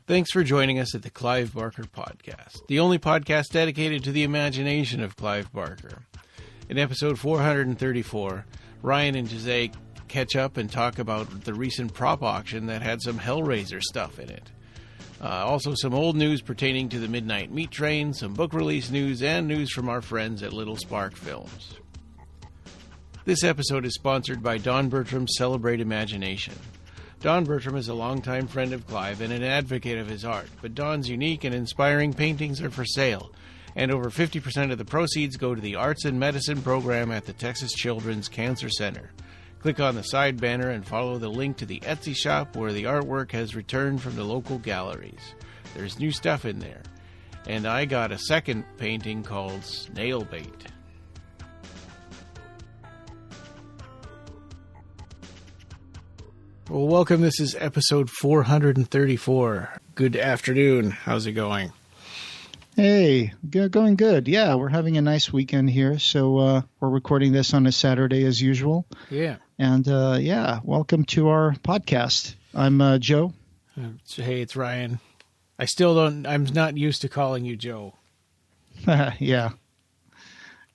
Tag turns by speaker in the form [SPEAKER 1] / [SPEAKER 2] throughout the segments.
[SPEAKER 1] Thanks for joining us at the Clive Barker Podcast, the only podcast dedicated to the imagination of Clive Barker. In episode 434, Ryan and Jose catch up and talk about the recent prop auction that had some Hellraiser stuff in it. Also some old news pertaining to the Midnight Meat Train, some book release news, and news from our friends at Little Spark Films. This episode is sponsored by Don Bertram's Celebrate Imagination. Don Bertram is a longtime friend of Clive and an advocate of his art, but Don's unique and inspiring paintings are for sale, and over 50% of the proceeds go to the Arts and Medicine program at the Texas Children's Cancer Center. Click on the side banner and follow the link to the Etsy shop where the artwork has returned from the local galleries. There's new stuff in there. And I got a second painting called Snailbait. Well, welcome. This is episode 434. Good afternoon. How's it going?
[SPEAKER 2] Hey, going good. Yeah, we're having a nice weekend here. So we're recording this on a Saturday as usual.
[SPEAKER 1] Yeah.
[SPEAKER 2] And welcome to our podcast. I'm Joe.
[SPEAKER 1] Hey, it's Ryan. I'm not used to calling you Joe.
[SPEAKER 2] Yeah.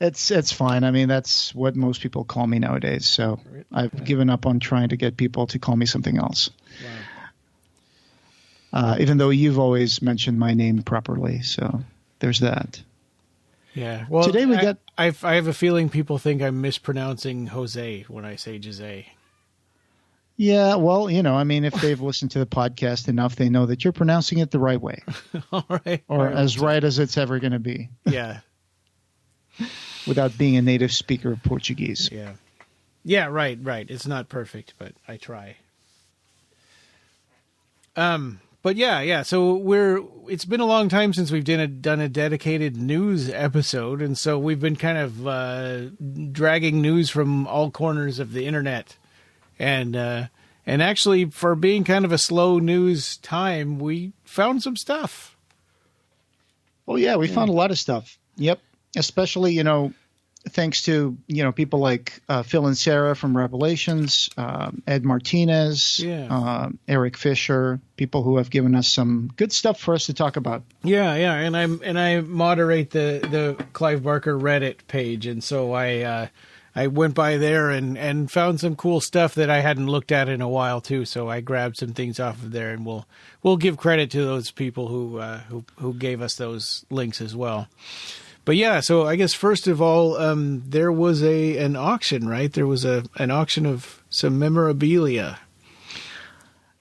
[SPEAKER 2] It's fine. I mean, that's what most people call me nowadays. So I've given up on trying to get people to call me something else. Wow. Even though you've always mentioned my name properly. So there's that.
[SPEAKER 1] Yeah. Well,
[SPEAKER 2] today
[SPEAKER 1] I have a feeling people think I'm mispronouncing Jose when I say Jose.
[SPEAKER 2] Yeah. Well, if they've listened to the podcast enough, they know that you're pronouncing it the right way.
[SPEAKER 1] All right.
[SPEAKER 2] Or as right as it's ever going to be.
[SPEAKER 1] Yeah.
[SPEAKER 2] Without being a native speaker of Portuguese.
[SPEAKER 1] Yeah. Yeah, right. It's not perfect, but I try. But yeah. So it's been a long time since we've done a dedicated news episode, and so we've been kind of dragging news from all corners of the internet. And actually, for being kind of a slow news time, we found some stuff.
[SPEAKER 2] Oh yeah, we found a lot of stuff. Yep. Especially, thanks to, people like Phil and Sarah from Revelations, Ed Martinez, Eric Fisher, people who have given us some good stuff for us to talk about.
[SPEAKER 1] Yeah. And I moderate the Clive Barker Reddit page. And so I went by there and found some cool stuff that I hadn't looked at in a while too. So I grabbed some things off of there, and we'll give credit to those people who gave us those links as well. But yeah, so I guess first of all, there was an auction, right? There was an auction of some memorabilia.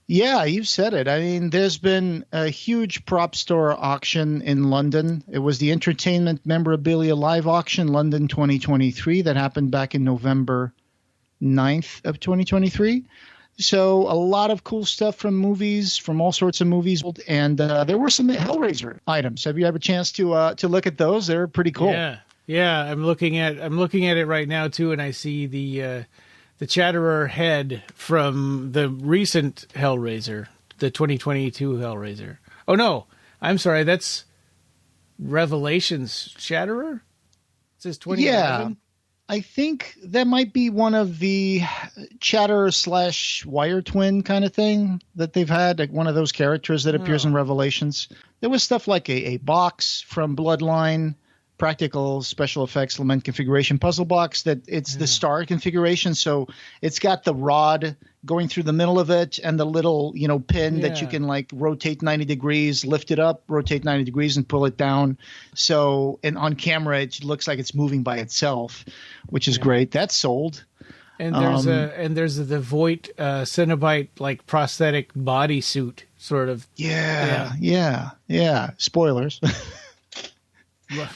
[SPEAKER 2] Yeah, you said it. I mean, there's been a huge prop store auction in London. It was the Entertainment Memorabilia Live Auction, London 2023, that happened back in November 9th of 2023. So a lot of cool stuff from movies, from all sorts of movies, and there were some Hellraiser items. Have you had a chance to look at those? They're pretty cool.
[SPEAKER 1] Yeah. I'm looking at it right now too, and I see the Chatterer head from the recent Hellraiser, the 2022 Hellraiser. Oh no, I'm sorry, that's Revelations Chatterer. It says 2011.
[SPEAKER 2] Yeah. I think that might be one of the Chatter / Wire Twin kind of thing that they've had, like one of those characters that appears in Revelations. There was stuff like a box from Bloodline, practical special effects lament configuration puzzle box that it's the star configuration. So it's got the rod going through the middle of it and the little, pin that you can like rotate 90 degrees, lift it up, rotate 90 degrees and pull it down. So, and on camera, it looks like it's moving by itself, which is great. That's sold.
[SPEAKER 1] And there's the Voight Cenobite like prosthetic bodysuit sort of.
[SPEAKER 2] Yeah. Spoilers.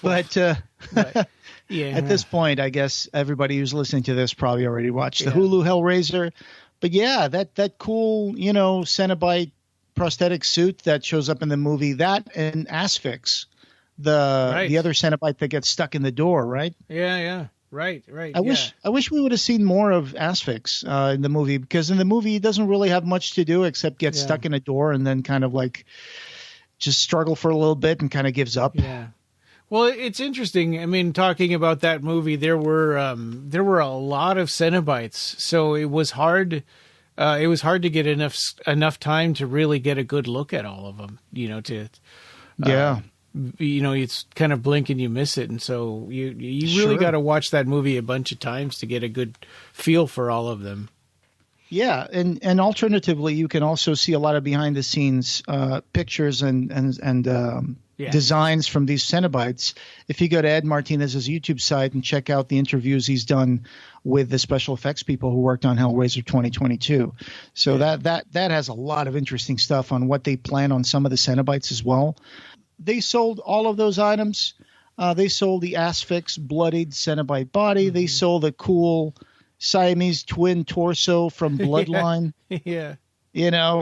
[SPEAKER 2] But at this point, I guess everybody who's listening to this probably already watched the Hulu Hellraiser. But yeah, that cool, Cenobite prosthetic suit that shows up in the movie, that and Asphyx, the other Cenobite that gets stuck in the door, right?
[SPEAKER 1] Yeah. Right.
[SPEAKER 2] I wish we would have seen more of Asphyx in the movie, because in the movie he doesn't really have much to do except get stuck in a door and then kind of like just struggle for a little bit and kind of gives up.
[SPEAKER 1] Yeah. Well, it's interesting. I mean, talking about that movie, there were a lot of Cenobites, so it was hard it was hard to get enough time to really get a good look at all of them. It's kind of blink and you miss it, and so you really got to watch that movie a bunch of times to get a good feel for all of them.
[SPEAKER 2] Yeah, and alternatively, you can also see a lot of behind the scenes pictures and designs from these Cenobites. If you go to Ed Martinez's YouTube site and check out the interviews he's done with the special effects people who worked on Hellraiser 2022, so that has a lot of interesting stuff on what they plan on some of the Cenobites as well. They sold all of those items. They sold the asphyx bloodied Cenobite body. Mm-hmm. They sold a cool Siamese twin torso from Bloodline.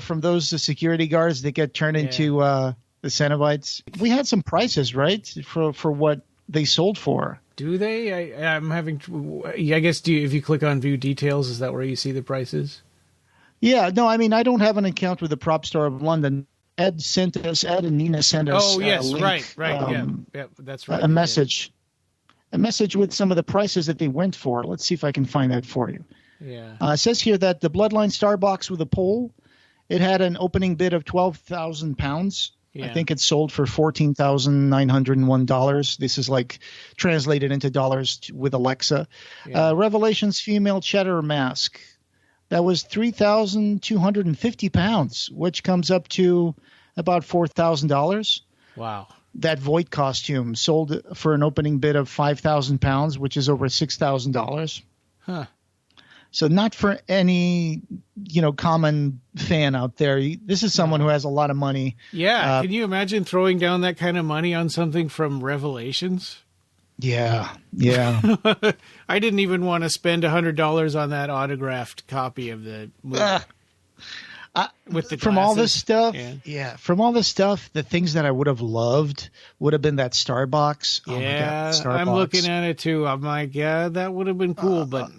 [SPEAKER 2] From those security guards that get turned into the Cenobites. We had some prices, right, for what they sold for.
[SPEAKER 1] Do they? I'm having. I guess. If you click on View Details, is that where you see the prices?
[SPEAKER 2] Yeah. No, I mean, I don't have an account with the Prop Store of London. Ed and Nina sent us.
[SPEAKER 1] Oh yes,
[SPEAKER 2] a link,
[SPEAKER 1] right. Yeah, that's right.
[SPEAKER 2] A message with some of the prices that they went for. Let's see if I can find that for you.
[SPEAKER 1] Yeah.
[SPEAKER 2] It says here that the Bloodline Star Box with a pole, it had an opening bid of £12,000. Yeah. I think it sold for $14,901. This is like translated into dollars with Alexa. Yeah. Revelations female cheddar mask. That was £3,250, which comes up to about $4,000.
[SPEAKER 1] Wow.
[SPEAKER 2] That Void costume sold for an opening bid of £5,000, which is over $6,000.
[SPEAKER 1] Huh.
[SPEAKER 2] So not for any, common fan out there. This is someone who has a lot of money.
[SPEAKER 1] Yeah. Can you imagine throwing down that kind of money on something from Revelations?
[SPEAKER 2] Yeah.
[SPEAKER 1] I didn't even want to spend $100 on that autographed copy of the movie. With the
[SPEAKER 2] from all this stuff, from all this stuff, the things that I would have loved would have been that Starbucks.
[SPEAKER 1] Yeah, oh my God, Starbucks. I'm looking at it too. I'm like, yeah, that would have been cool, but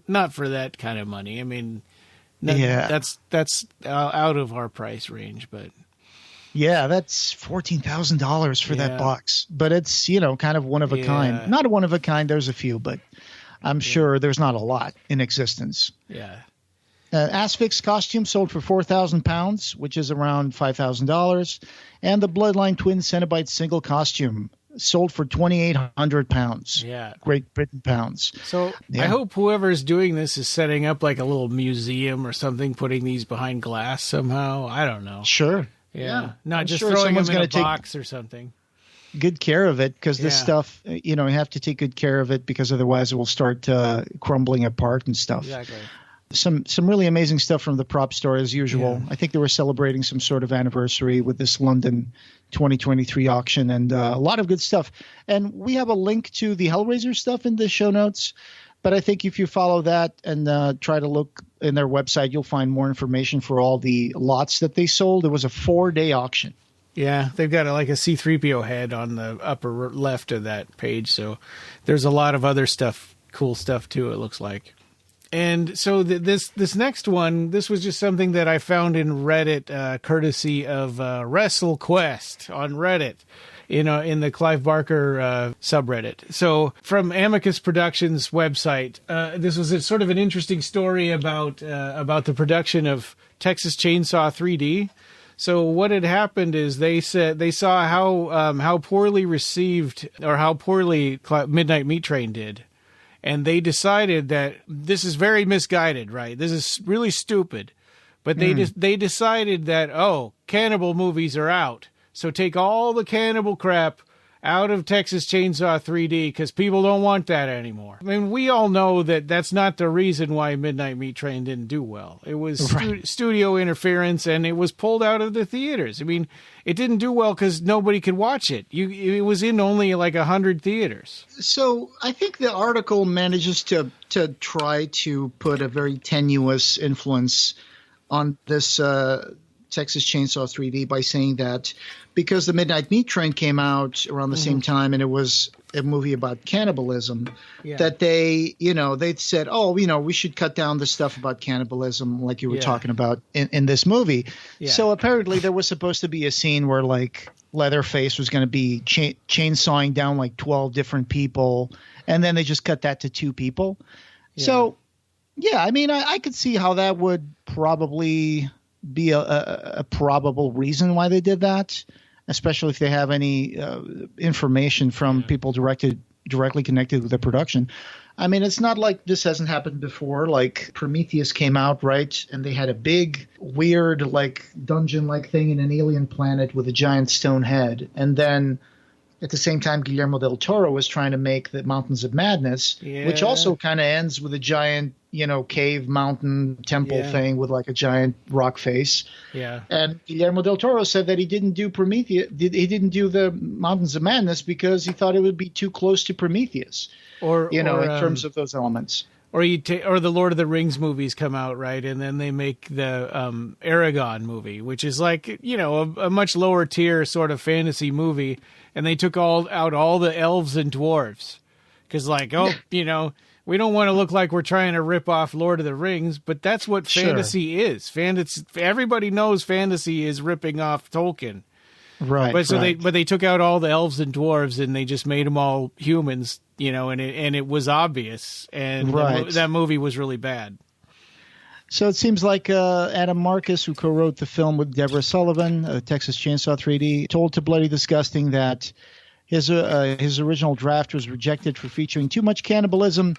[SPEAKER 1] not for that kind of money. I mean, that's out of our price range, but.
[SPEAKER 2] Yeah, that's $14,000 for that box. But it's, kind of one of a kind. Not a one of a kind. There's a few, but I'm sure there's not a lot in existence.
[SPEAKER 1] Yeah.
[SPEAKER 2] Asphyx costume sold for £4,000, which is around $5,000. And the Bloodline Twin Cenobite single costume sold for £2,800.
[SPEAKER 1] Yeah. Great
[SPEAKER 2] Britain pounds.
[SPEAKER 1] So I hope whoever's doing this is setting up like a little museum or something, putting these behind glass somehow. I don't know.
[SPEAKER 2] Sure.
[SPEAKER 1] Yeah, not just throwing them in a box or something.
[SPEAKER 2] Good care of it, because this stuff, you have to take good care of it, because otherwise it will start crumbling apart and stuff.
[SPEAKER 1] Exactly.
[SPEAKER 2] Some really amazing stuff from the prop store as usual. I think they were celebrating some sort of anniversary with this London 2023 auction, and a lot of good stuff. And we have a link to the Hellraiser stuff in the show notes. But I think if you follow that and try to look in their website, you'll find more information for all the lots that they sold. It was a 4-day auction.
[SPEAKER 1] Yeah, they've got a C-3PO head on the upper left of that page. So there's a lot of other stuff, cool stuff too, it looks like. And so this next one, this was just something that I found in Reddit, courtesy of Wrestlequest on Reddit. In the Clive Barker subreddit. So from Amicus Productions website, this was a sort of an interesting story about the production of Texas Chainsaw 3D. So what had happened is they saw how poorly received, or how poorly Midnight Meat Train did. And they decided that this is very misguided, right? This is really stupid. But they decided that, Cannibal Movies Are Out. So take all the cannibal crap out of Texas Chainsaw 3D, because people don't want that anymore. I mean, we all know that that's not the reason why Midnight Meat Train didn't do well. It was studio interference, and it was pulled out of the theaters. I mean, it didn't do well because nobody could watch it. It was in only 100 theaters.
[SPEAKER 2] So I think the article manages to try to put a very tenuous influence on this Texas Chainsaw 3D by saying that because the Midnight Meat Train came out around the same time, and it was a movie about cannibalism, that they'd said, we should cut down the stuff about cannibalism like you were talking about in this movie. Yeah. So apparently there was supposed to be a scene where Leatherface was going to be chainsawing down 12 different people, and then they just cut that to 2 people. Yeah. So Yeah, I mean, I could see how that would probably be a probable reason why they did that, especially if they have any information from people directly connected with the production. I mean, it's not like this hasn't happened before. Like Prometheus came out, right? And they had a big, weird, like dungeon-like thing in an alien planet with a giant stone head. And then at the same time, Guillermo del Toro was trying to make the Mountains of Madness, which also kind of ends with a giant, cave, mountain, temple thing with like a giant rock face. Yeah. And Guillermo del Toro said that he didn't do Prometheus. He didn't do the Mountains of Madness because he thought it would be too close to Prometheus. Or in terms of those elements.
[SPEAKER 1] Or or the Lord of the Rings movies come out, right? And then they make the Aragon movie, which is like, a much lower tier sort of fantasy movie. And they took out all the elves and dwarves. Because we don't want to look like we're trying to rip off Lord of the Rings, but that's what fantasy is. Everybody knows fantasy is ripping off Tolkien.
[SPEAKER 2] Right.
[SPEAKER 1] But they took out all the elves and dwarves and they just made them all humans, and it was obvious, and that movie was really bad.
[SPEAKER 2] So it seems like Adam Marcus, who co-wrote the film with Deborah Sullivan, Texas Chainsaw 3D, told to Bloody Disgusting that his original draft was rejected for featuring too much cannibalism,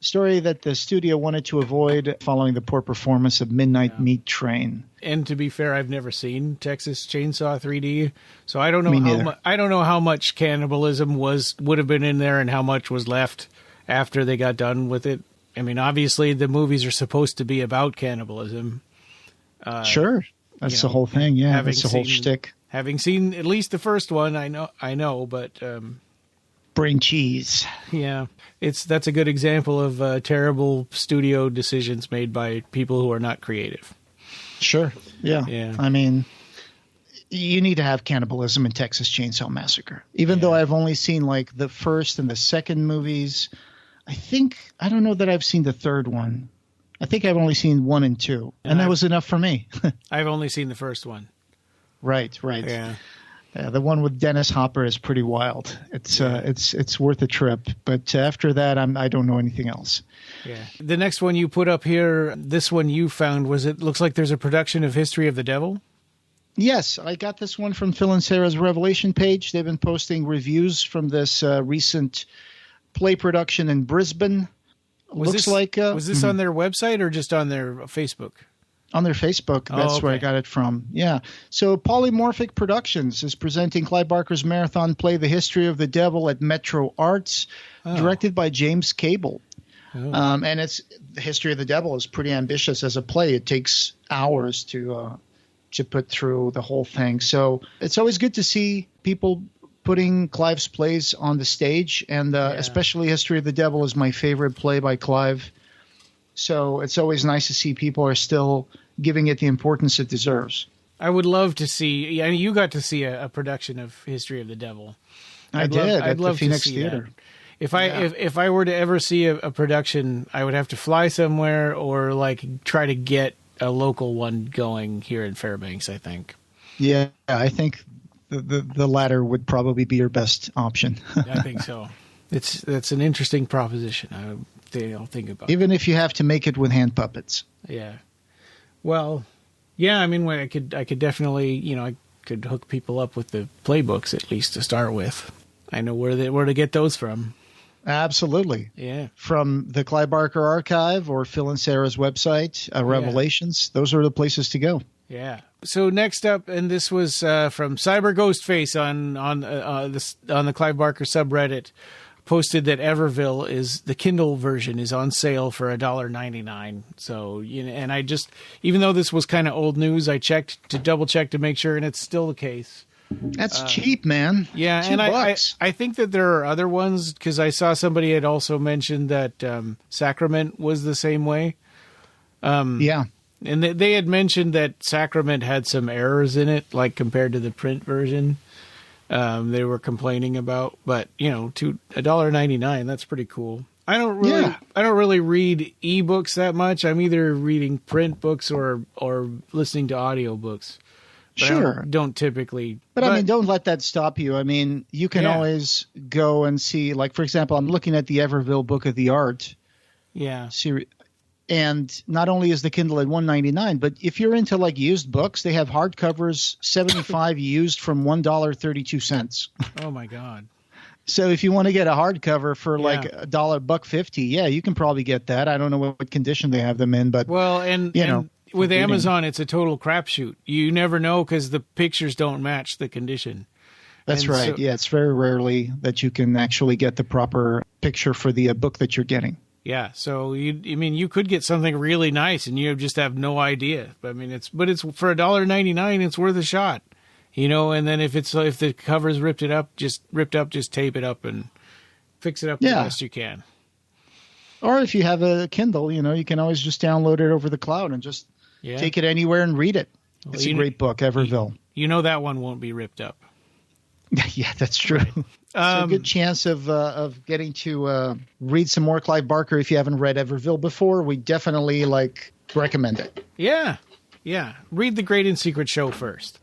[SPEAKER 2] a story that the studio wanted to avoid following the poor performance of Midnight Meat Train.
[SPEAKER 1] And to be fair, I've never seen Texas Chainsaw 3D, so I don't know how much cannibalism would have been in there and how much was left after they got done with it. I mean, obviously the movies are supposed to be about cannibalism.
[SPEAKER 2] Sure, that's the whole thing. Yeah, that's the whole shtick.
[SPEAKER 1] Having seen at least the first one, I know, but
[SPEAKER 2] bring cheese.
[SPEAKER 1] Yeah, that's a good example of terrible studio decisions made by people who are not creative.
[SPEAKER 2] Sure. Yeah. I mean, you need to have cannibalism in Texas Chainsaw Massacre. Even though I've only seen like the first and the second movies, I don't know that I've seen the third one. I think I've only seen 1 and 2, and that was enough for me.
[SPEAKER 1] I've only seen the first one.
[SPEAKER 2] Right. Yeah. The one with Dennis Hopper is pretty wild. It's worth a trip. But after that, I don't know anything else.
[SPEAKER 1] Yeah. The next one you put up here, this one you found, looks like there's a production of History of the Devil?
[SPEAKER 2] Yes, I got this one from Phil and Sarah's Revelation page. They've been posting reviews from this recent play production in Brisbane. Was this
[SPEAKER 1] on their website or just on their Facebook?
[SPEAKER 2] On their Facebook, that's where I got it from. Yeah. So Polymorphic Productions is presenting Clive Barker's marathon play, The History of the Devil, at Metro Arts, directed by James Kable. And it's The History of the Devil is pretty ambitious as a play. It takes hours to put through the whole thing. So it's always good to see people putting Clive's plays on the stage, and especially History of the Devil is my favorite play by Clive. So it's always nice to see people are still giving it the importance it deserves.
[SPEAKER 1] I would love to see. Yeah, you got to see a production of History of the Devil.
[SPEAKER 2] I'd love the Phoenix Theater.
[SPEAKER 1] That. If I were to ever see a production, I would have to fly somewhere or like try to get a local one going here in Fairbanks, I think.
[SPEAKER 2] Yeah, I think the latter would probably be your best option.
[SPEAKER 1] I think so. That's an interesting proposition. I'll think about
[SPEAKER 2] even if you have to make it with hand puppets.
[SPEAKER 1] Yeah. Well, yeah. I mean, I could definitely, I could hook people up with the playbooks at least to start with. I know where to get those from.
[SPEAKER 2] Absolutely.
[SPEAKER 1] Yeah. From
[SPEAKER 2] the Clive Barker Archive or Phil and Sarah's website, Revelations. Those are the places to go.
[SPEAKER 1] Yeah. So next up, and this was from CyberGhostFace on the Clive Barker subreddit, posted that Everville the Kindle version is on sale for $1.99. So, and I just, even though this was kind of old news, I checked to double check to make sure, and it's still the case.
[SPEAKER 2] That's cheap, man.
[SPEAKER 1] Yeah, and I think that there are other ones, because I saw somebody had also mentioned that Sacrament was the same way.
[SPEAKER 2] Yeah.
[SPEAKER 1] And they had mentioned that Sacrament had some errors in it, like compared to the print version. They were complaining about, but to $1.99, that's pretty cool. I don't really read ebooks that much. I'm either reading print books or listening to audiobooks.
[SPEAKER 2] Sure.
[SPEAKER 1] I don't typically.
[SPEAKER 2] But I mean, don't let that stop you. I mean, you can always go and see, like, for example, I'm looking at the Everville Book of the Art.
[SPEAKER 1] Yeah.
[SPEAKER 2] Series. And not only is the Kindle at $1.99, but if you're into like used books, they have hardcovers 75 used from $1.32.
[SPEAKER 1] Oh my God.
[SPEAKER 2] So if you want to get a hardcover for like $1.50, yeah, you can probably get that. I don't know what condition they have them in, but
[SPEAKER 1] well, and with Amazon, it's a total crapshoot. You never know because the pictures don't match the condition.
[SPEAKER 2] That's right. Yeah, it's very rarely that you can actually get the proper picture for the book that you're getting.
[SPEAKER 1] Yeah, so you could get something really nice and you just have no idea. I mean, it's for $1.99, it's worth a shot, And then if the cover's ripped up, just tape it up and fix it up the best you can. Or
[SPEAKER 2] if you have a Kindle, you can always just download it over the cloud and just take it anywhere and read it. Well, it's a great book, Everville.
[SPEAKER 1] That one won't be ripped up.
[SPEAKER 2] Yeah, that's true. Right. So a good chance of getting to read some more Clive Barker if you haven't read Everville before. We definitely recommend it.
[SPEAKER 1] Yeah. Read The Great and Secret Show first.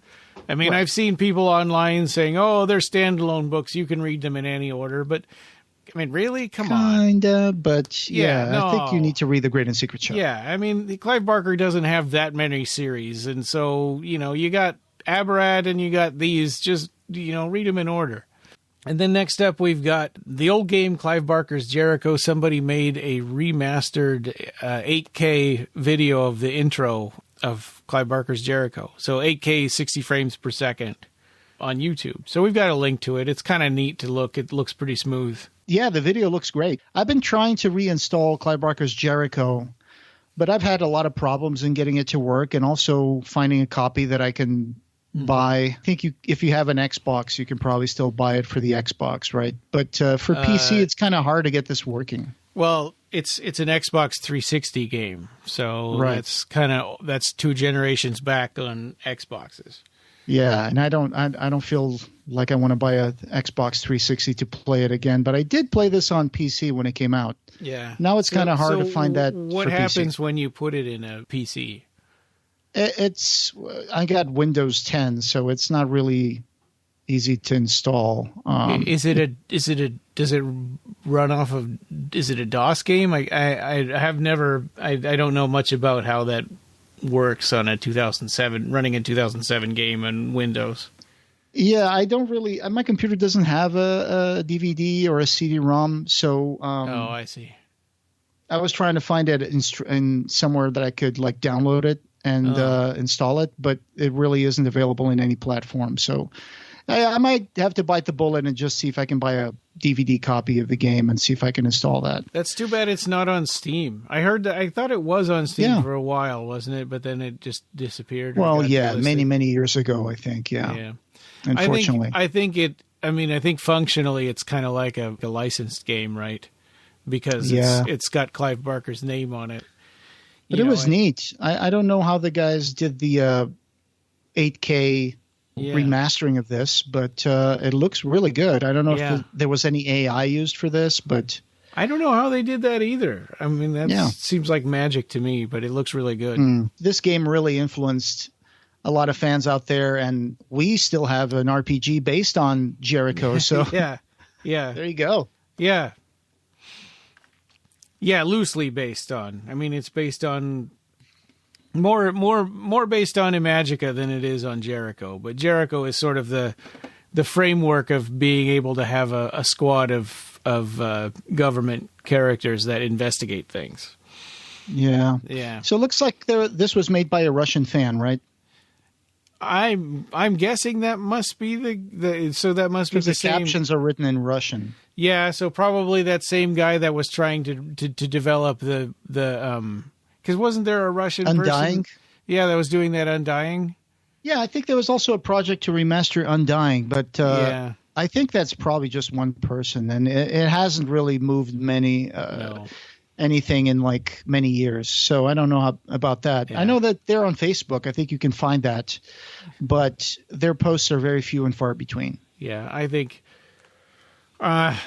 [SPEAKER 1] I mean, I've seen people online saying, "Oh, they're standalone books. You can read them in any order." But I mean, really, come on.
[SPEAKER 2] Kinda, but no. I think you need to read The Great and Secret Show.
[SPEAKER 1] Yeah, I mean, Clive Barker doesn't have that many series, and so you got Aberrad and you got these. Just read them in order. And then next up, we've got the old game, Clive Barker's Jericho. Somebody made a remastered 8K video of the intro of Clive Barker's Jericho. So 8K, 60 frames per second on YouTube. So we've got a link to it. It's kind of neat to look. It looks pretty smooth.
[SPEAKER 2] Yeah, the video looks great. I've been trying to reinstall Clive Barker's Jericho, but I've had a lot of problems in getting it to work and also finding a copy that I can buy. I think if you have an Xbox, you can probably still buy it for the Xbox, right? But for PC, it's kind of hard to get this working.
[SPEAKER 1] Well, it's an Xbox 360 game, so that's 2 generations back on Xboxes.
[SPEAKER 2] Yeah, and I don't feel like I want to buy a Xbox 360 to play it again. But I did play this on PC when it came out.
[SPEAKER 1] Yeah.
[SPEAKER 2] Now it's kind of hard to find that.
[SPEAKER 1] What happens when you put it in a PC?
[SPEAKER 2] I got Windows 10, so it's not really easy to install.
[SPEAKER 1] Does it run off of? Is it a DOS game? I don't know much about how that works on a 2007 game on Windows.
[SPEAKER 2] Yeah, I don't really. My computer doesn't have a DVD or a CD-ROM, so.
[SPEAKER 1] I see.
[SPEAKER 2] I was trying to find it in somewhere that I could download it and install it, but it really isn't available in any platform. So I might have to bite the bullet and just see if I can buy a DVD copy of the game and see if I can install that.
[SPEAKER 1] That's too bad it's not on Steam. I thought it was on Steam for a while, wasn't it? But then it just disappeared.
[SPEAKER 2] Well, many years ago, I think. Yeah. Unfortunately,
[SPEAKER 1] I think functionally it's kind of like a licensed game, right? Because it's got Clive Barker's name on it.
[SPEAKER 2] But it was neat. I don't know how the guys did the 8K remastering of this, but it looks really good. I don't know if there was any AI used for this, but
[SPEAKER 1] I don't know how they did that either. I mean, that seems like magic to me, but it looks really good.
[SPEAKER 2] This game really influenced a lot of fans out there, and we still have an RPG based on Jericho. So
[SPEAKER 1] yeah,
[SPEAKER 2] there you go.
[SPEAKER 1] Yeah. Yeah, loosely based on. I mean, it's based on more based on Imagica than it is on Jericho. But Jericho is sort of the framework of being able to have a squad of government characters that investigate things.
[SPEAKER 2] Yeah.
[SPEAKER 1] Yeah.
[SPEAKER 2] So it looks like this was made by a Russian fan, right?
[SPEAKER 1] I'm guessing that must be the same.
[SPEAKER 2] Captions are written in Russian.
[SPEAKER 1] Yeah, so probably that same guy that was trying to develop the because wasn't there a Russian
[SPEAKER 2] Undying?
[SPEAKER 1] person? Yeah, that was doing that Undying.
[SPEAKER 2] Yeah, I think there was also a project to remaster Undying, but I think that's probably just one person, and it hasn't really moved anything in many years. So I don't know about that. Yeah. I know that they're on Facebook. I think you can find that, but their posts are very few and far between.
[SPEAKER 1] Yeah, I think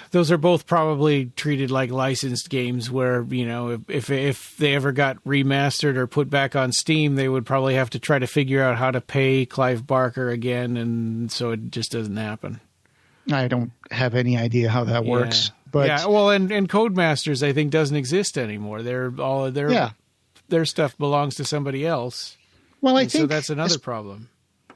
[SPEAKER 1] those are both probably treated like licensed games where, if they ever got remastered or put back on Steam, they would probably have to try to figure out how to pay Clive Barker again, and so it just doesn't happen.
[SPEAKER 2] I don't have any idea how that works. But
[SPEAKER 1] well, and Codemasters I think doesn't exist anymore. They're their stuff belongs to somebody else.
[SPEAKER 2] Well, I think
[SPEAKER 1] so that's another problem.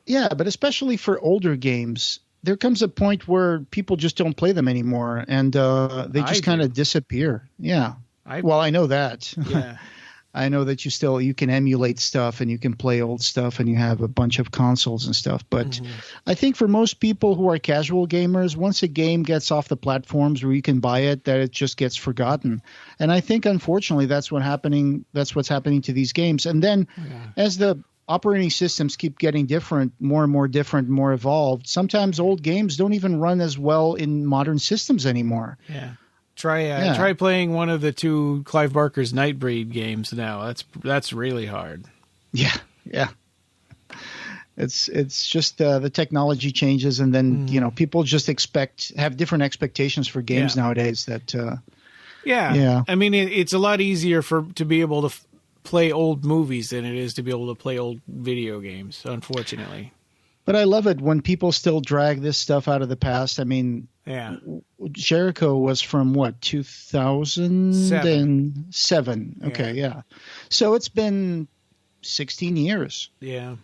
[SPEAKER 2] Yeah, but especially for older games, there comes a point where people just don't play them anymore, and they just kind of disappear. Yeah. Well, I know that.
[SPEAKER 1] Yeah.
[SPEAKER 2] I know that you can emulate stuff and you can play old stuff and you have a bunch of consoles and stuff. But I think for most people who are casual gamers, once a game gets off the platforms where you can buy it, that it just gets forgotten. And I think, unfortunately, that's what's happening to these games. And then as the operating systems keep getting different, more evolved, sometimes old games don't even run as well in modern systems anymore.
[SPEAKER 1] Yeah. Try playing one of the two Clive Barker's Nightbreed games now. That's really hard.
[SPEAKER 2] Yeah. It's just the technology changes, and then people just have different expectations for games nowadays. I mean, it's a lot easier to be able to play old movies than it is to be able to play old video games, unfortunately. But I love it when people still drag this stuff out of the past. I mean, Jericho was from what, 2007? Okay, yeah. So it's been 16 years.
[SPEAKER 1] Yeah.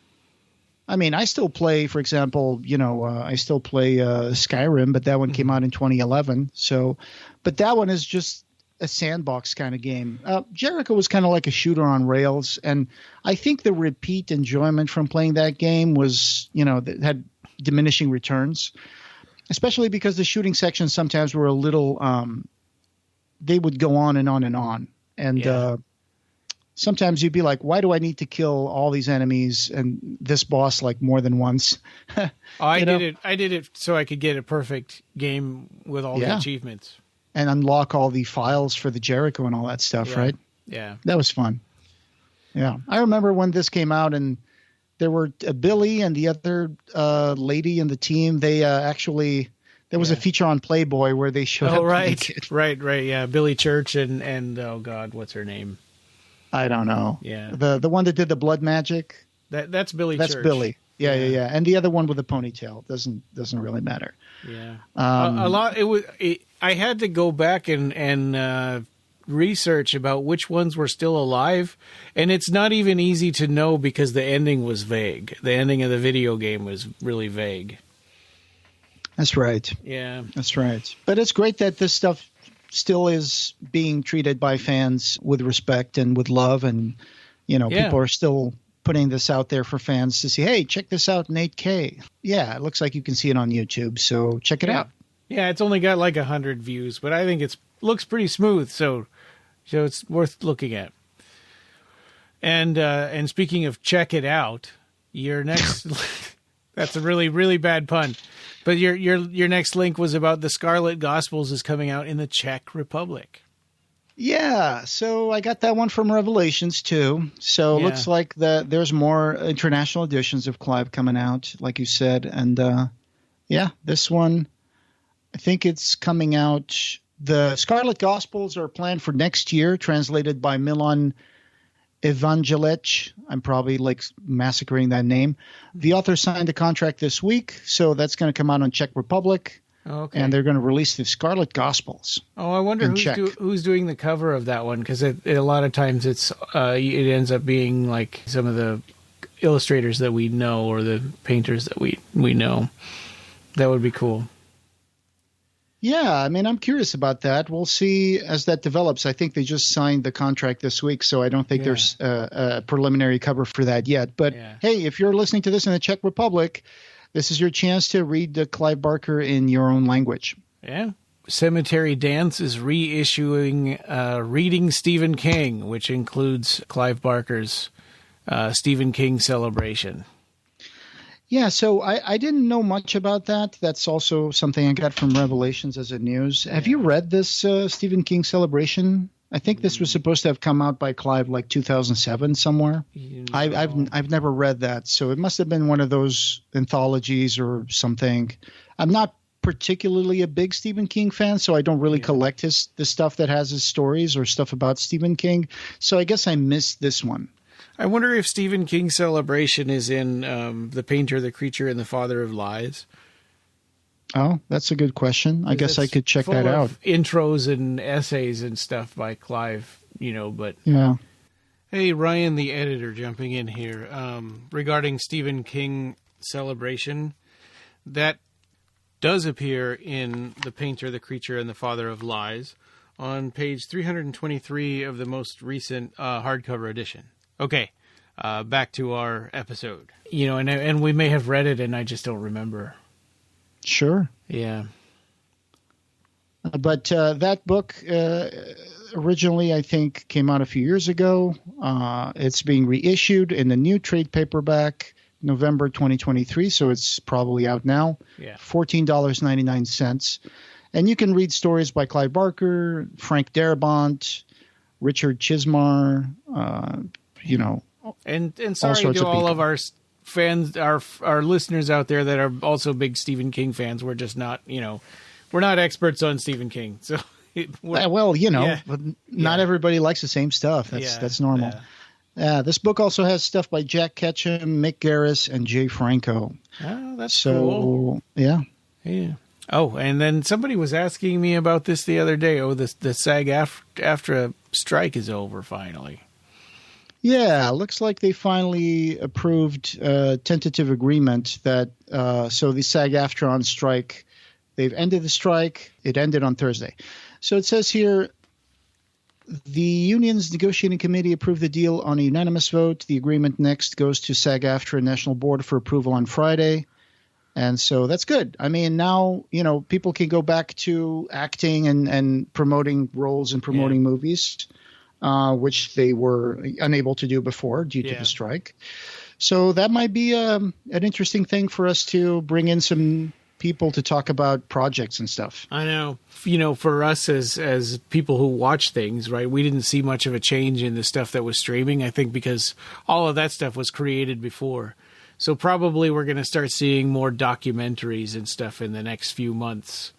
[SPEAKER 2] I mean, I still play, for example, I still play Skyrim, but that one came out in 2011. So, but that one is just a sandbox kind of game. Jericho was kind of like a shooter on rails, and I think the repeat enjoyment from playing that game was, that had diminishing returns, especially because the shooting sections sometimes were a little, they would go on and on and on. And sometimes you'd be like, why do I need to kill all these enemies and this boss like more than once?
[SPEAKER 1] I did it so I could get a perfect game with all the achievements. And
[SPEAKER 2] unlock all the files for the Jericho and all that stuff, right?
[SPEAKER 1] Yeah.
[SPEAKER 2] That was fun. Yeah. I remember when this came out and there were Billy and the other lady in the team. They there was a feature on Playboy where they showed up.
[SPEAKER 1] Right. Yeah. Billy Church and oh God, what's her name?
[SPEAKER 2] I don't know.
[SPEAKER 1] Yeah.
[SPEAKER 2] The one that did the blood magic.
[SPEAKER 1] That's Billy Church.
[SPEAKER 2] That's Billy. Yeah. And the other one with the ponytail doesn't really matter.
[SPEAKER 1] Yeah. A lot. I had to go back and research about which ones were still alive, and it's not even easy to know because the ending was vague. The ending of the video game was really vague.
[SPEAKER 2] That's right.
[SPEAKER 1] Yeah.
[SPEAKER 2] That's right. But it's great that this stuff still is being treated by fans with respect and with love, and people are still putting this out there for fans to see, hey, check this out in 8K. Yeah, it looks like you can see it on YouTube, so check it out.
[SPEAKER 1] Yeah, it's only got like 100 views, but I think it looks pretty smooth, so it's worth looking at. And speaking of check it out, your next that's a really, really bad pun. But your next link was about the Scarlet Gospels is coming out in the Czech Republic.
[SPEAKER 2] Yeah, so I got that one from Revelations too. So it looks like there's more international editions of Clive coming out, like you said. And this one, I think it's coming out. The Scarlet Gospels are planned for next year, translated by Milan Evangelech. I'm probably massacring that name. The author signed a contract this week, so that's going to come out on Czech Republic.
[SPEAKER 1] Okay.
[SPEAKER 2] And they're going to release the Scarlet Gospels.
[SPEAKER 1] Oh, I wonder who's doing the cover of that one, because a lot of times it ends up being like some of the illustrators that we know or the painters that we know. That would be cool.
[SPEAKER 2] Yeah, I mean, I'm curious about that. We'll see as that develops. I think they just signed the contract this week, so I don't think there's a preliminary cover for that yet. But hey, if you're listening to this in the Czech Republic, this is your chance to read Clive Barker in your own language.
[SPEAKER 1] Yeah. Cemetery Dance is reissuing Reading Stephen King, which includes Clive Barker's Stephen King celebration.
[SPEAKER 2] Yeah, so I didn't know much about that. That's also something I got from Revelations as a news. Have you read this Stephen King celebration? I think this was supposed to have come out by Clive 2007 somewhere. I've never read that, so it must have been one of those anthologies or something. I'm not particularly a big Stephen King fan, so I don't really collect the stuff that has his stories or stuff about Stephen King. So I guess I missed this one.
[SPEAKER 1] I wonder if Stephen King's celebration is in The Painter, the Creature, and the Father of Lies.
[SPEAKER 2] Oh, that's a good question. I guess I could check that out.
[SPEAKER 1] Intros and essays and stuff by Clive, but Hey, Ryan, the editor, jumping in here regarding Stephen King Celebration. That does appear in The Painter, the Creature, and the Father of Lies on page 323 of the most recent hardcover edition. Okay, back to our episode. You know, and we may have read it, and I just don't remember.
[SPEAKER 2] Sure.
[SPEAKER 1] Yeah.
[SPEAKER 2] But that book originally, I think, came out a few years ago. It's being reissued in the new trade paperback November 2023, so it's probably out now.
[SPEAKER 1] Yeah.
[SPEAKER 2] $14.99. And you can read stories by Clive Barker, Frank Darabont, Richard Chismar,
[SPEAKER 1] And sorry to all of our fans, our listeners out there that are also big Stephen King fans. We're just not, we're not experts on Stephen King. So,
[SPEAKER 2] not everybody likes the same stuff. That's normal. This book also has stuff by Jack Ketchum, Mick Garris, and Jay Franco.
[SPEAKER 1] Oh, that's cool.
[SPEAKER 2] Yeah.
[SPEAKER 1] Oh, and then somebody was asking me about this the other day. Oh, the SAG-AFTRA strike is over finally.
[SPEAKER 2] Yeah, looks like they finally approved a tentative agreement that so the SAG-AFTRA on strike, they've ended the strike. It ended on Thursday. So it says here, the union's negotiating committee approved the deal on a unanimous vote. The agreement next goes to SAG-AFTRA National Board for approval on Friday. And so that's good. I mean, now, people can go back to acting and promoting roles and promoting movies, which they were unable to do before due to the strike. So that might be an interesting thing for us to bring in some people to talk about projects and stuff.
[SPEAKER 1] I know. For us as people who watch things, right, we didn't see much of a change in the stuff that was streaming, I think, because all of that stuff was created before. So probably we're going to start seeing more documentaries and stuff in the next few months.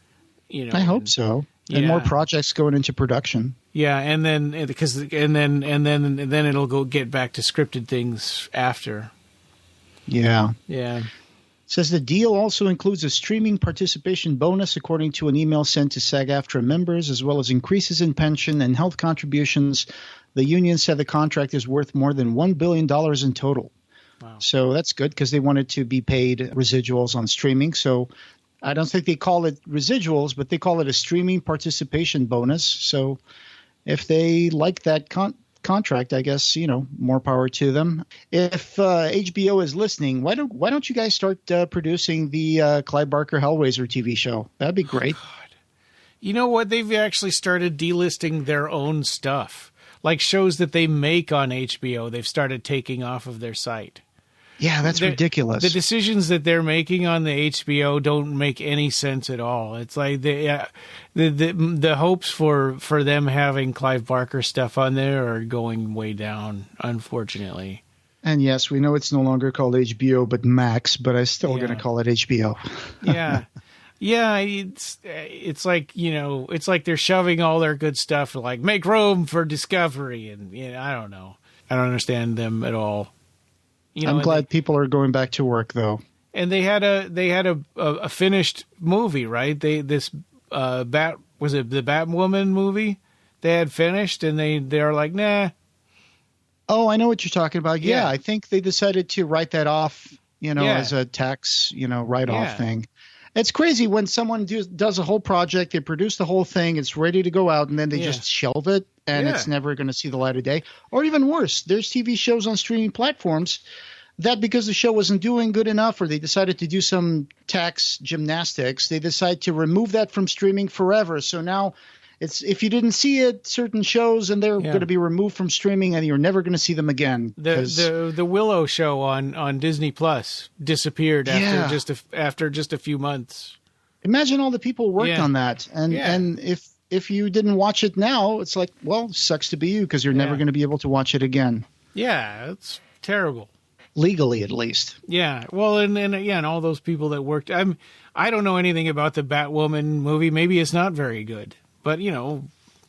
[SPEAKER 2] I hope so. And more projects going into production.
[SPEAKER 1] Yeah, and then then it'll go get back to scripted things after.
[SPEAKER 2] Yeah.
[SPEAKER 1] Yeah.
[SPEAKER 2] It says the deal also includes a streaming participation bonus according to an email sent to SAG-AFTRA members, as well as increases in pension and health contributions. The union said the contract is worth more than $1 billion in total.
[SPEAKER 1] Wow.
[SPEAKER 2] So that's good because they wanted to be paid residuals on streaming. So I don't think they call it residuals, but they call it a streaming participation bonus. So if they like that contract, I guess, more power to them. If HBO is listening, why don't you guys start producing the Clive Barker Hellraiser TV show? That'd be great.
[SPEAKER 1] God. You know what? They've actually started delisting their own stuff. Like shows that they make on HBO, they've started taking off of their site.
[SPEAKER 2] Yeah, that's ridiculous.
[SPEAKER 1] The decisions that they're making on the HBO don't make any sense at all. It's like the hopes for them having Clive Barker stuff on there are going way down, unfortunately.
[SPEAKER 2] And yes, we know it's no longer called HBO, but Max, but I'm still going to call it HBO.
[SPEAKER 1] Yeah. Yeah, it's like, it's like they're shoving all their good stuff, like make room for Discovery, and I don't know. I don't understand them at all.
[SPEAKER 2] I'm glad people are going back to work, though.
[SPEAKER 1] And they had a finished movie, right? Was it the Batwoman movie? They had finished, and they're like, nah.
[SPEAKER 2] Oh, I know what you're talking about. Yeah, I think they decided to write that off, as a tax, write-off thing. It's crazy when someone does a whole project, they produce the whole thing, it's ready to go out, and then they just shelve it, and it's never going to see the light of day. Or even worse, there's TV shows on streaming platforms that because the show wasn't doing good enough or they decided to do some tax gymnastics, they decide to remove that from streaming forever. So now if you didn't see it, certain shows, and they're going to be removed from streaming, and you're never going to see them again.
[SPEAKER 1] The Willow show on Disney Plus disappeared after just a few months.
[SPEAKER 2] Imagine all the people worked on that, and if you didn't watch it now, it's like, well, sucks to be you because you're never going to be able to watch it again.
[SPEAKER 1] Yeah, it's terrible.
[SPEAKER 2] Legally, at least.
[SPEAKER 1] Yeah, well, and all those people that worked. I don't know anything about the Batwoman movie. Maybe it's not very good. But,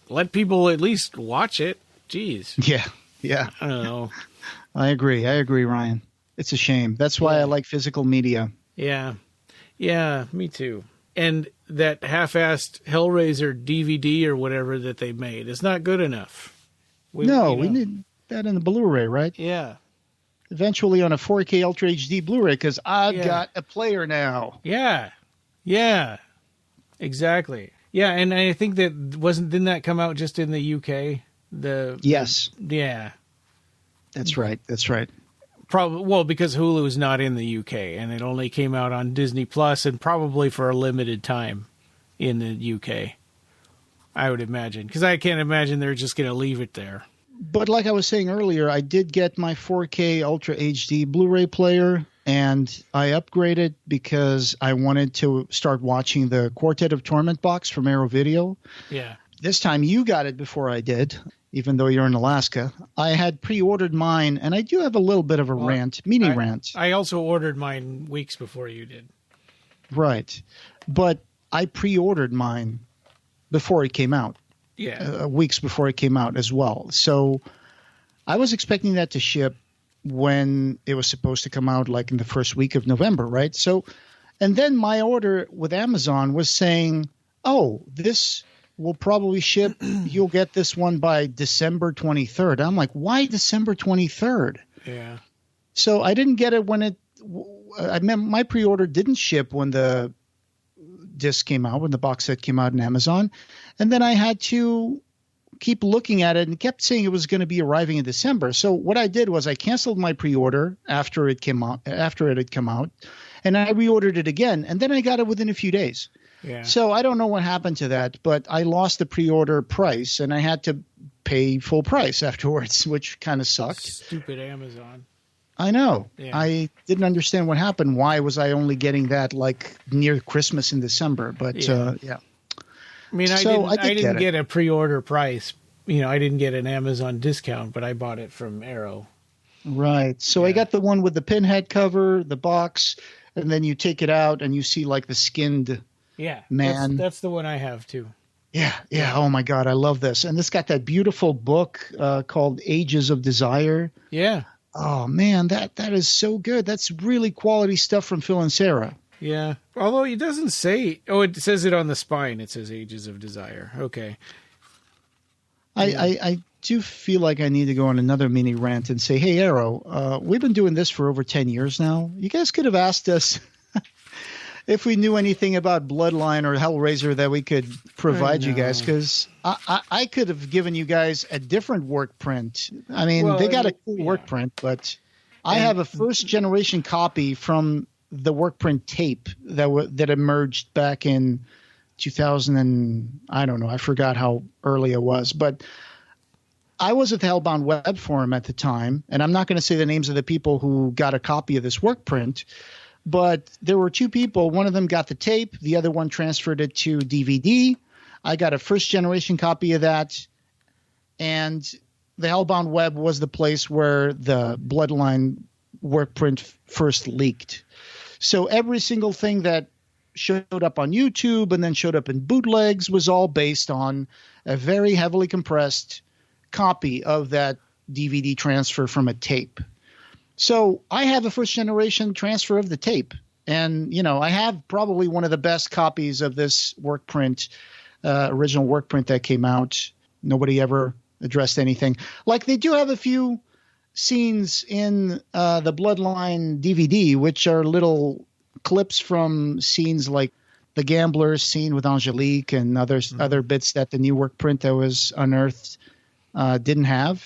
[SPEAKER 1] let people at least watch it. Jeez.
[SPEAKER 2] Yeah.
[SPEAKER 1] I don't know.
[SPEAKER 2] I agree, Ryan. It's a shame. That's why I like physical media.
[SPEAKER 1] Yeah. Yeah, me too. And that half-assed Hellraiser DVD or whatever that they made is not good enough.
[SPEAKER 2] We need that in a Blu-ray, right?
[SPEAKER 1] Yeah.
[SPEAKER 2] Eventually on a 4K Ultra HD Blu-ray, because I've got a player now.
[SPEAKER 1] Yeah. Yeah. Exactly. Yeah, and I think didn't that come out just in the UK?
[SPEAKER 2] Yes.
[SPEAKER 1] Yeah.
[SPEAKER 2] That's right. That's right.
[SPEAKER 1] Probably because Hulu is not in the UK, and it only came out on Disney Plus, and probably for a limited time in the UK. I would imagine, because I can't imagine they're just going to leave it there.
[SPEAKER 2] But like I was saying earlier, I did get my 4K Ultra HD Blu-ray player, and I upgraded because I wanted to start watching the Quartet of Torment box from Arrow Video.
[SPEAKER 1] Yeah.
[SPEAKER 2] This time you got it before I did, even though you're in Alaska. I had pre-ordered mine, and I do have a little bit of a rant.
[SPEAKER 1] I also ordered mine weeks before you did.
[SPEAKER 2] Right. But I pre-ordered mine before it came out.
[SPEAKER 1] Yeah.
[SPEAKER 2] Weeks before it came out as well. So I was expecting that to ship when it was supposed to come out, like in the first week of November, right? So, and then my order with Amazon was saying, oh, this will probably ship. You'll get this one by December 23rd. I'm like, why December 23rd?
[SPEAKER 1] Yeah.
[SPEAKER 2] So I didn't get it when my pre-order didn't ship when the disc came out, when the box set came out in Amazon. And then I had to keep looking at it and kept saying it was going to be arriving in December. So what I did was I canceled my pre-order after it had come out, and I reordered it again, and then I got it within a few days.
[SPEAKER 1] Yeah.
[SPEAKER 2] So I don't know what happened to that, but I lost the pre-order price, and I had to pay full price afterwards, which kind of sucked.
[SPEAKER 1] Stupid Amazon.
[SPEAKER 2] I know.
[SPEAKER 1] Yeah.
[SPEAKER 2] I didn't understand what happened. Why was I only getting that like near Christmas in December? But yeah.
[SPEAKER 1] I mean, I didn't get a pre-order price. You know, I didn't get an Amazon discount, but I bought it from Arrow.
[SPEAKER 2] Right. So I got the one with the pinhead cover, the box, and then you take it out and you see like the skinned man.
[SPEAKER 1] That's the one I have too.
[SPEAKER 2] Yeah. Oh my God, I love this. And this got that beautiful book called Ages of Desire.
[SPEAKER 1] Yeah.
[SPEAKER 2] Oh man, that is so good. That's really quality stuff from Phil and Sarah.
[SPEAKER 1] Yeah. Although it doesn't say. Oh, it says it on the spine. It says Ages of Desire. Okay.
[SPEAKER 2] I do feel like I need to go on another mini rant and say, hey, Arrow, we've been doing this for over 10 years now. You guys could have asked us if we knew anything about Bloodline or Hellraiser that we could provide you guys, because I could have given you guys a different work print. I mean, they got a cool work print, but I have a first-generation copy from the work print tape that emerged back in 2000 and I don't know. I forgot how early it was, but I was at the Hellbound Web Forum at the time, and I'm not going to say the names of the people who got a copy of this work print, but there were two people. One of them got the tape. The other one transferred it to DVD. I got a first-generation copy of that, and the Hellbound Web was the place where the Bloodline work print first leaked. So every single thing that showed up on YouTube and then showed up in bootlegs was all based on a very heavily compressed copy of that DVD transfer from a tape. So I have a first generation transfer of the tape, and I have probably one of the best copies of this work print, original work print that came out. Nobody ever addressed anything. Like, they do have a few scenes in the Bloodline DVD, which are little clips from scenes like the gambler scene with Angelique and other bits that the new work print that was unearthed didn't have.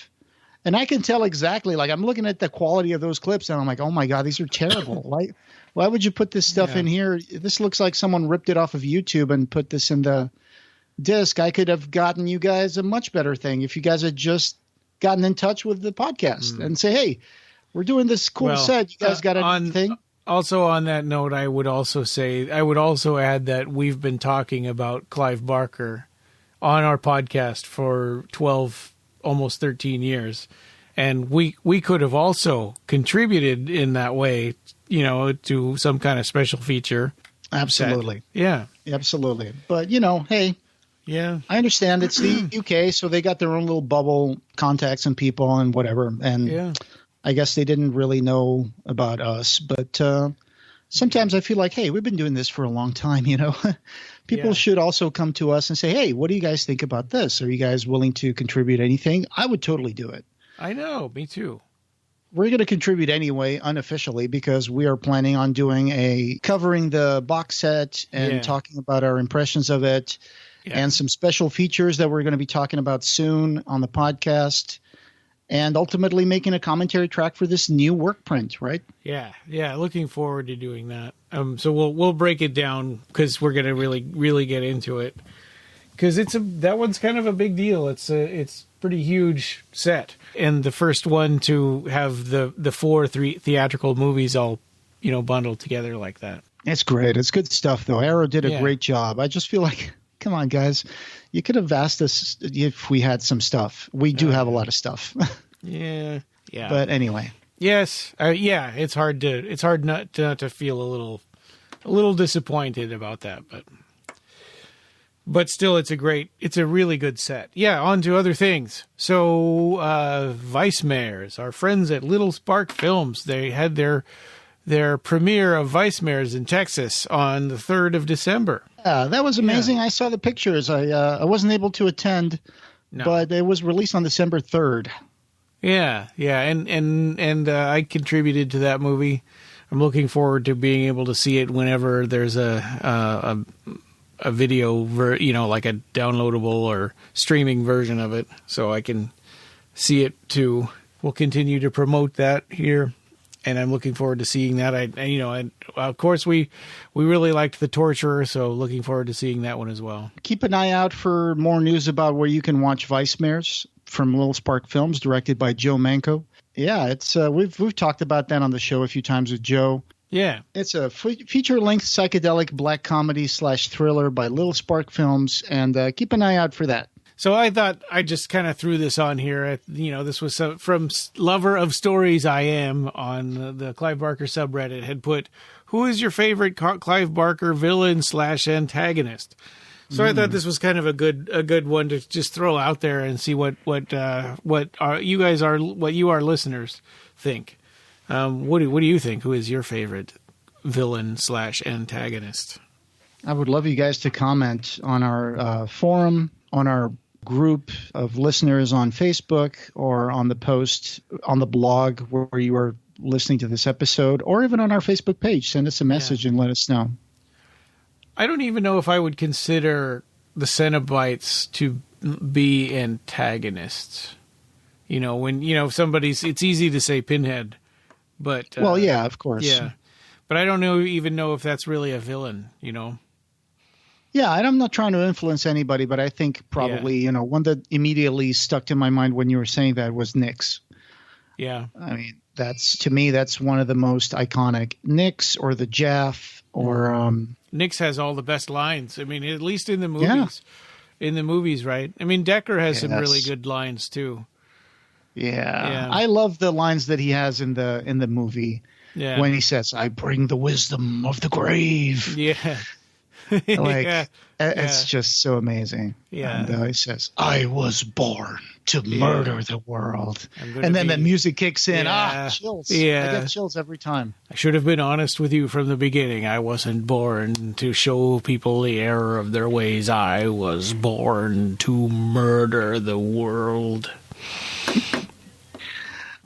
[SPEAKER 2] And I can tell exactly, like, I'm looking at the quality of those clips and I'm like, oh my God, these are terrible. Like, why would you put this stuff in here? This looks like someone ripped it off of YouTube and put this in the disc. I could have gotten you guys a much better thing if you guys had just gotten in touch with the podcast and say, hey, we're doing this cool set. You guys got anything?
[SPEAKER 1] Also, on that note, I would also add that we've been talking about Clive Barker on our podcast for 12, almost 13 years. And we could have also contributed in that way, to some kind of special feature.
[SPEAKER 2] Absolutely.
[SPEAKER 1] Yeah.
[SPEAKER 2] Absolutely. But, hey.
[SPEAKER 1] Yeah.
[SPEAKER 2] I understand it's the UK, so they got their own little bubble contacts and people and whatever. And I guess they didn't really know about us. But sometimes I feel like, hey, we've been doing this for a long time, People should also come to us and say, hey, what do you guys think about this? Are you guys willing to contribute anything? I would totally do it.
[SPEAKER 1] I know, me too.
[SPEAKER 2] We're going to contribute anyway, unofficially, because we are planning on covering the box set and talking about our impressions of it and some special features that we're going to be talking about soon on the podcast, and ultimately making a commentary track for this new work print, right?
[SPEAKER 1] Yeah. Looking forward to doing that. So we'll break it down because we're going to really get into it, because that one's kind of a big deal. It's pretty huge set, and the first one to have the 4 theatrical movies all bundled together like that.
[SPEAKER 2] It's great. It's good stuff, though. Arrow did a great job. I just feel like, come on, guys, you could have asked us if we had some stuff. We do have a lot of stuff.
[SPEAKER 1] Yeah.
[SPEAKER 2] But anyway,
[SPEAKER 1] yes, it's hard not to feel a little disappointed about that, but still, it's a really good set. Yeah, on to other things. So, Vicemares, our friends at Little Spark Films, they had their premiere of Vicemares in Texas on the 3rd of December.
[SPEAKER 2] Yeah, that was amazing. I saw the pictures. I wasn't able to attend, but it was released on December 3rd.
[SPEAKER 1] Yeah, and I contributed to that movie. I'm looking forward to being able to see it whenever there's a video, like a downloadable or streaming version of it, so I can see it too. We'll continue to promote that here, and I'm looking forward to seeing that. And of course, we really liked The Torturer, so looking forward to seeing that one as well. Keep
[SPEAKER 2] an eye out for more news about where you can watch Vicemares from Little Spark Films, directed by Joe Manco. Yeah, it's we've talked about that on the show a few times with Joe.
[SPEAKER 1] Yeah.
[SPEAKER 2] It's a feature-length psychedelic black comedy/thriller by Little Spark Films, and keep an eye out for that.
[SPEAKER 1] So I thought I just kind of threw this on here. This was from LoverOfStoriesIAm on the Clive Barker subreddit, had put, who is your favorite Clive Barker villain/antagonist? So I thought this was kind of a good one to just throw out there and see what you our listeners think. What do you think? Who is your favorite villain/antagonist?
[SPEAKER 2] I would love you guys to comment on our forum, on our group of listeners on Facebook, or on the post on the blog where you are listening to this episode, or even on our Facebook page. Send us a message and let us know.
[SPEAKER 1] I don't even know if I would consider the Cenobites to be antagonists. It's easy to say Pinhead. But
[SPEAKER 2] yeah, of course.
[SPEAKER 1] Yeah, but I don't even know if that's really a villain.
[SPEAKER 2] Yeah, and I'm not trying to influence anybody, but I think probably one that immediately stuck to my mind when you were saying that was Nyx.
[SPEAKER 1] Yeah,
[SPEAKER 2] I mean that's one of the most iconic. Nyx or the Jaff or
[SPEAKER 1] Nyx has all the best lines. I mean, at least in the movies. Yeah. In the movies, right? I mean, Decker has some really good lines too.
[SPEAKER 2] Yeah. I love the lines that he has in the movie when he says, "I bring the wisdom of the grave."
[SPEAKER 1] Yeah.
[SPEAKER 2] It's just so amazing.
[SPEAKER 1] Yeah.
[SPEAKER 2] And he says, "I was born to murder the world." And then the music kicks in. Chills.
[SPEAKER 1] Yeah.
[SPEAKER 2] I get chills every time.
[SPEAKER 1] I should have been honest with you from the beginning. I wasn't born to show people the error of their ways. I was born to murder the world.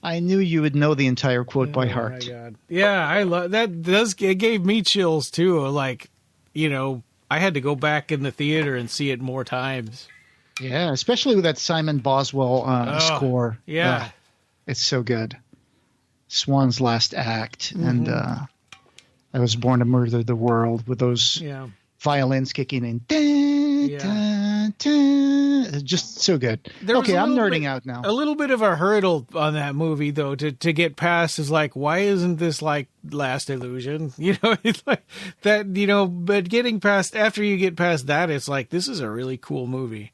[SPEAKER 2] I knew you would know the entire quote by heart.
[SPEAKER 1] Oh my God. Yeah, I love that. It gave me chills too. I had to go back in the theater and see it more times.
[SPEAKER 2] Yeah, especially with that Simon Boswell score.
[SPEAKER 1] Yeah.
[SPEAKER 2] It's so good. Swan's last act. And I was born to murder the world with those violins kicking in. Just so good. Okay, I'm nerding out now.
[SPEAKER 1] A little bit of a hurdle on that movie, though, to get past is like, why isn't this like Last Illusion? It's like that, but getting past, after you get past that, it's like, this is a really cool movie.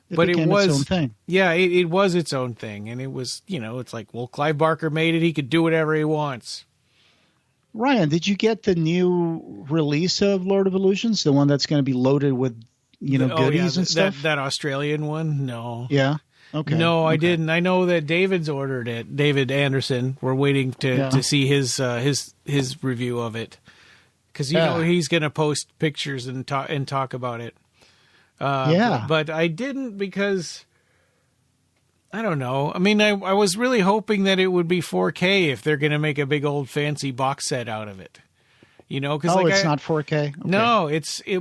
[SPEAKER 1] But it was its own thing. Yeah, it was its own thing. And it was, it's like, well, Clive Barker made it. He could do whatever he wants.
[SPEAKER 2] Ryan, did you get the new release of Lord of Illusions? The one that's going to be loaded with, goodies and stuff?
[SPEAKER 1] That Australian one? No.
[SPEAKER 2] Yeah? Okay.
[SPEAKER 1] No, I didn't. I know that David's ordered it. David Anderson. We're waiting to see his review of it. Because, he's going to post pictures and talk about it. But I didn't, because I don't know. I mean, I was really hoping that it would be 4K if they're going to make a big old fancy box set out of it. You know, because
[SPEAKER 2] it's not 4K. Okay.
[SPEAKER 1] No,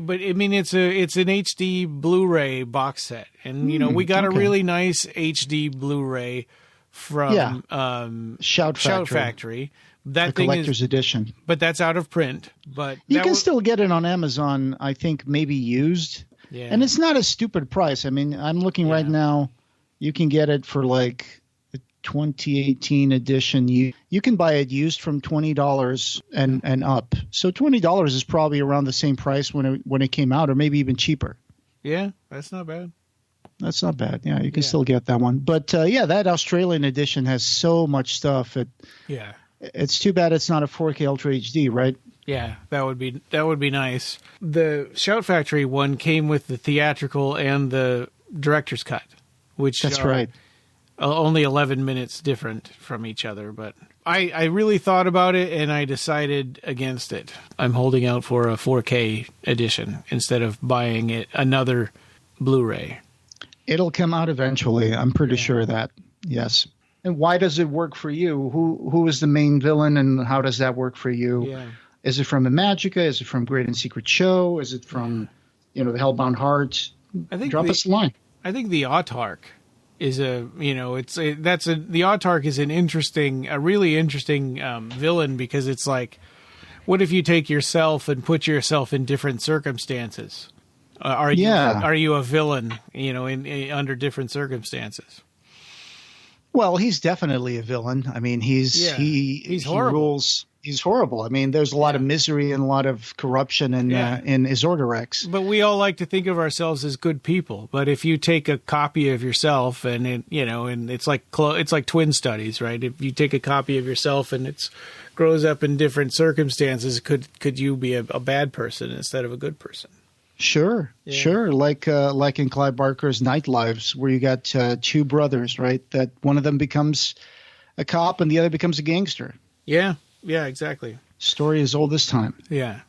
[SPEAKER 1] but I mean, it's an HD Blu-ray box set, and you know, we got a really nice HD Blu-ray from
[SPEAKER 2] Shout
[SPEAKER 1] Factory. That
[SPEAKER 2] the
[SPEAKER 1] thing
[SPEAKER 2] collector's edition,
[SPEAKER 1] but that's out of print. But
[SPEAKER 2] you can still get it on Amazon. I think maybe used, and it's not a stupid price. I mean, I'm looking right now. You can get it for like the 2018 edition. You can buy it used from $20 and up. So $20 is probably around the same price when it came out, or maybe even cheaper.
[SPEAKER 1] Yeah, that's not bad.
[SPEAKER 2] That's not bad. Yeah, you can still get that one. But that Australian edition has so much stuff. It's too bad it's not a 4K Ultra HD, right?
[SPEAKER 1] Yeah, that would be nice. The Shout Factory one came with the theatrical and the director's cut, which
[SPEAKER 2] that's right.
[SPEAKER 1] Only 11 minutes different from each other. But I really thought about it and I decided against it. I'm holding out for a 4K edition instead of buying another Blu-ray.
[SPEAKER 2] It'll come out eventually. I'm pretty sure of that. Yes. And why does it work for you? Who is the main villain, and how does that work for you? Yeah. Is it from Imagica? Is it from Great and Secret Show? Is it from, the Hellbound Heart? Drop us a line.
[SPEAKER 1] I think the Autarch is the Autarch is a really interesting villain, because it's like, what if you take yourself and put yourself in different circumstances? Are you a villain? In under different circumstances.
[SPEAKER 2] Well, he's definitely a villain. I mean, he's horrible. He rules. He's horrible. I mean, there's a lot of misery and a lot of corruption in Isordarex.
[SPEAKER 1] But we all like to think of ourselves as good people. But if you take a copy of yourself, and and it's like twin studies, right? If you take a copy of yourself and it grows up in different circumstances, could you be a bad person instead of a good person?
[SPEAKER 2] Sure. Like in Clive Barker's Night Lives, where you got two brothers, right? That one of them becomes a cop and the other becomes a gangster.
[SPEAKER 1] Yeah, exactly.
[SPEAKER 2] Story as old as time.
[SPEAKER 1] Yeah,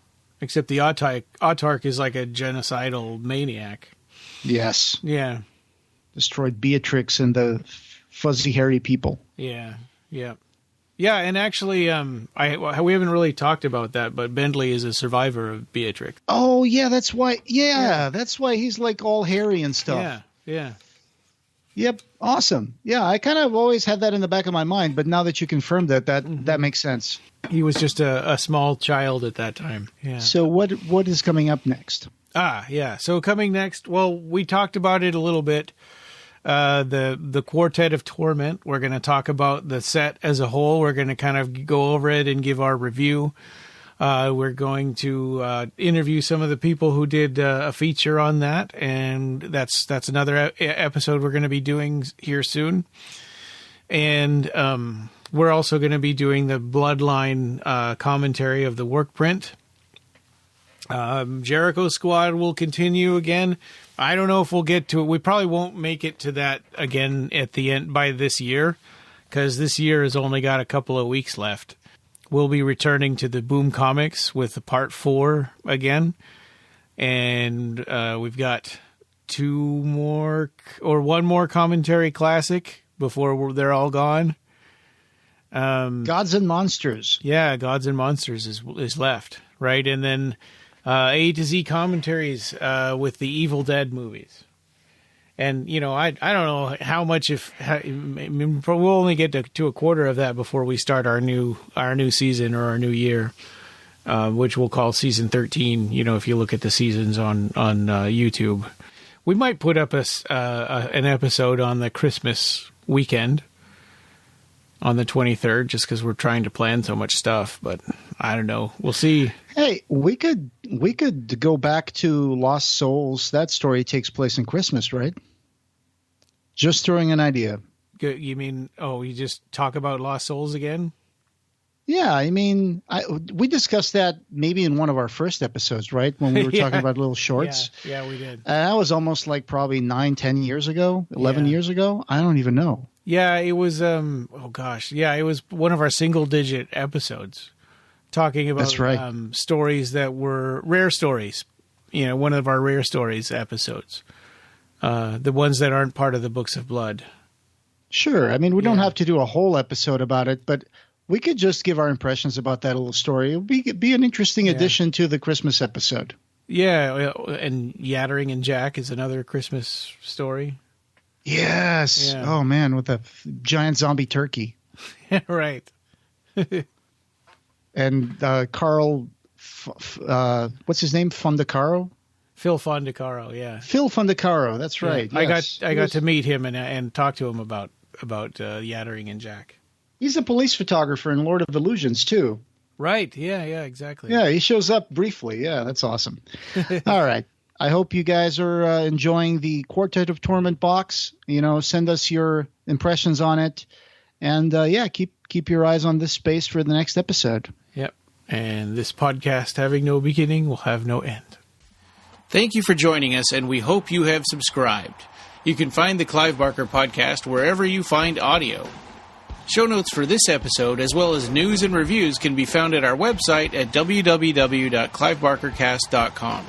[SPEAKER 1] except the Autarch is like a genocidal maniac.
[SPEAKER 2] Yes.
[SPEAKER 1] Yeah.
[SPEAKER 2] Destroyed Beatrix and the fuzzy hairy people.
[SPEAKER 1] Yeah. Yeah, and actually, we haven't really talked about that, but Bentley is a survivor of Beatrix.
[SPEAKER 2] Oh, yeah, that's why. Yeah, that's why he's like all hairy and stuff.
[SPEAKER 1] Yeah.
[SPEAKER 2] Yep, awesome. Yeah, I kind of always had that in the back of my mind, but now that you confirmed that makes sense.
[SPEAKER 1] He was just a small child at that time. Yeah.
[SPEAKER 2] So what is coming up next?
[SPEAKER 1] So coming next, well, we talked about it a little bit. The Quartet of Torment. We're going to talk about the set as a whole. We're going to kind of go over it and give our review. We're going to interview some of the people who did a feature on that, and that's another episode we're going to be doing here soon. And we're also going to be doing the Bloodline commentary of the work print. Jericho Squad will continue again. I don't know if we'll get to it. We probably won't make it to that again at the end by this year, because this year has only got a couple of weeks left. We'll be returning to the Boom Comics with part 4 again. And we've got one more commentary classic before they're all gone.
[SPEAKER 2] Gods and Monsters.
[SPEAKER 1] Yeah, Gods and Monsters is left, right? And then A to Z commentaries with the Evil Dead movies. And, I don't know how much we'll only get to a quarter of that before we start our new season or our new year, which we'll call season 13, if you look at the seasons on YouTube. We might put up an episode on the Christmas weekend on the 23rd, just because we're trying to plan so much stuff, but I don't know. We'll see.
[SPEAKER 2] Hey, we could go back to Lost Souls. That story takes place in Christmas, right? Just throwing an idea.
[SPEAKER 1] You mean, you just talk about Lost Souls again?
[SPEAKER 2] Yeah, I mean, we discussed that maybe in one of our first episodes, right? When we were talking about little shorts.
[SPEAKER 1] Yeah, we did.
[SPEAKER 2] That was almost like probably 9-10 years ago, 11 years ago. I don't even know.
[SPEAKER 1] Yeah, it was, it was one of our single-digit episodes talking about stories that were rare stories, one of our rare stories episodes, the ones that aren't part of the Books of Blood.
[SPEAKER 2] Sure. I mean, we don't have to do a whole episode about it, but we could just give our impressions about that little story. It would be an interesting addition to the Christmas episode.
[SPEAKER 1] Yeah, and Yattering and Jack is another Christmas story.
[SPEAKER 2] Yes. Yeah. Oh, man, with a giant zombie turkey.
[SPEAKER 1] Right.
[SPEAKER 2] And Carl, what's his name? Fondacaro?
[SPEAKER 1] Phil Fondacaro, yeah.
[SPEAKER 2] Phil Fondacaro, that's right.
[SPEAKER 1] Yeah. Yes. I got to meet him and talk to him about Yattering and Jack.
[SPEAKER 2] He's a police photographer in Lord of Illusions, too.
[SPEAKER 1] Right. Yeah, exactly.
[SPEAKER 2] Yeah, he shows up briefly. Yeah, that's awesome. All right. I hope you guys are enjoying the Quartet of Torment box. Send us your impressions on it. And, keep your eyes on this space for the next episode.
[SPEAKER 1] Yep. And this podcast, having no beginning, will have no end. Thank you for joining us, and we hope you have subscribed. You can find the Clive Barker Podcast wherever you find audio. Show notes for this episode, as well as news and reviews, can be found at our website at www.clivebarkercast.com.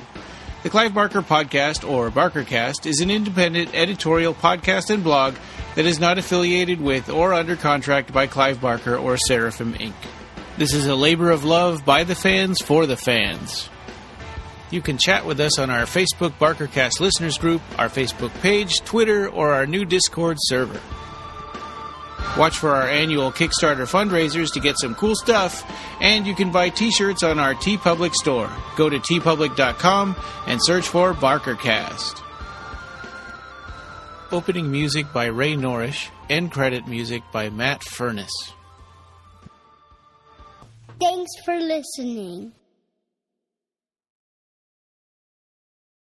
[SPEAKER 1] The Clive Barker Podcast, or BarkerCast, is an independent editorial podcast and blog that is not affiliated with or under contract by Clive Barker or Seraphim Inc. This is a labor of love by the fans for the fans. You can chat with us on our Facebook BarkerCast listeners group, our Facebook page, Twitter, or our new Discord server. Watch for our annual Kickstarter fundraisers to get some cool stuff, and you can buy t-shirts on our TeePublic store. Go to tpublic.com and search for BarkerCast. Opening music by Ray Norrish, end credit music by Matt Furness.
[SPEAKER 3] Thanks for listening.